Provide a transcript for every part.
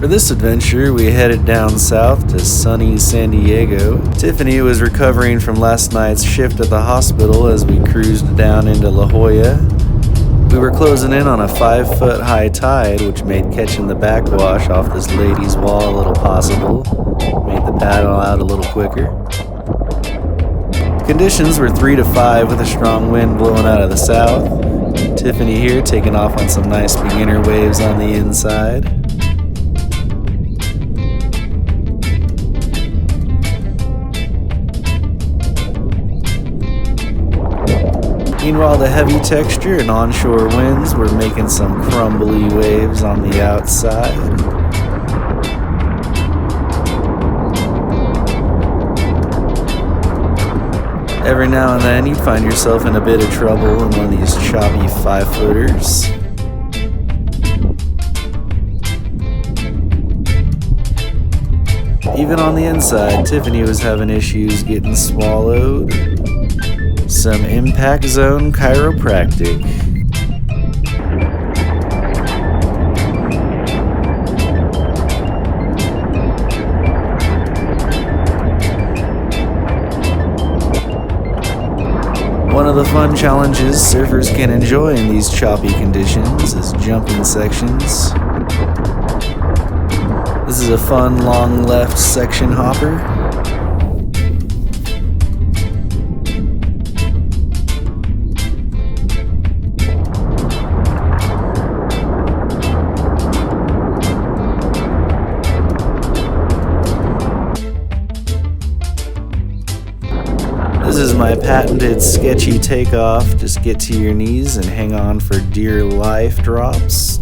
For this adventure, we headed down south to sunny San Diego. Tiffany was recovering from last night's shift at the hospital as we cruised down into La Jolla. We were closing in on a 5-foot high tide, which made catching the backwash off this lady's wall a little possible. Made the paddle out a little quicker. Conditions were 3 to 5 with a strong wind blowing out of the south. Tiffany here taking off on some nice beginner waves on the inside. Meanwhile, the heavy texture and onshore winds were making some crumbly waves on the outside. Every now and then, you'd find yourself in a bit of trouble in one of these choppy 5-footers. Even on the inside, Tiffany was having issues getting swallowed. Some impact zone chiropractic. One of the fun challenges surfers can enjoy in these choppy conditions is jumping sections. This is a fun long left section hopper. This is my patented sketchy takeoff. Just get to your knees and hang on for dear life drops.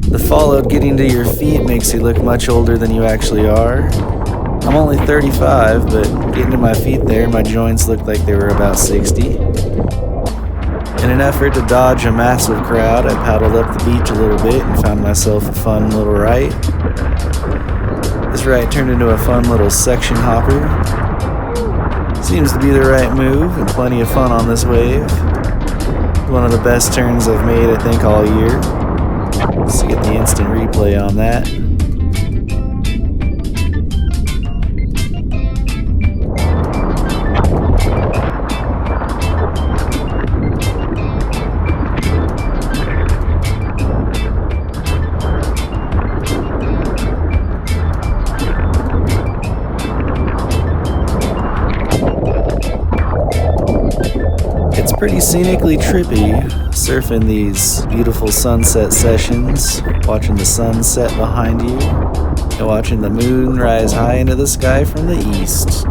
The fallout getting to your feet makes you look much older than you actually are. I'm only 35, but getting to my feet there, my joints looked like they were about 60. In an effort to dodge a massive crowd, I paddled up the beach a little bit and found myself a fun little right. This right turned into a fun little section hopper. Seems to be the right move and plenty of fun on this wave. One of the best turns I've made, I think, all year. Let's get the instant replay on that. It's pretty scenically trippy, surfing these beautiful sunset sessions, watching the sun set behind you, and watching the moon rise high into the sky from the east.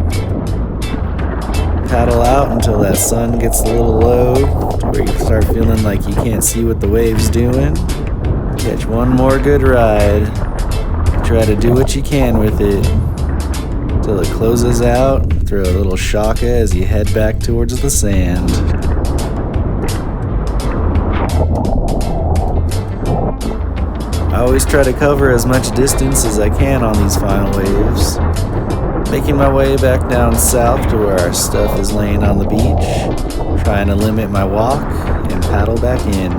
Paddle out until that sun gets a little low, to where you start feeling like you can't see what the wave's doing. Catch one more good ride. Try to do what you can with it, till it closes out. Throw a little shaka as you head back towards the sand. I always try to cover as much distance as I can on these final waves. Making my way back down south to where our stuff is laying on the beach. Trying to limit my walk and paddle back in.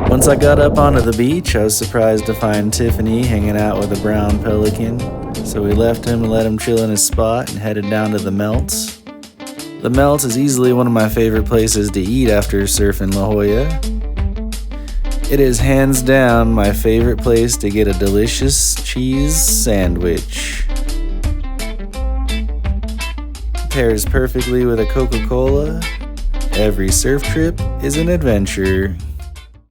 Once I got up onto the beach, I was surprised to find Tiffany hanging out with a brown pelican. So we left him and let him chill in his spot and headed down to the Melts. The Melts is easily one of my favorite places to eat after surfing La Jolla. It is hands down my favorite place to get a delicious cheese sandwich. Pairs perfectly with a Coca-Cola. Every surf trip is an adventure.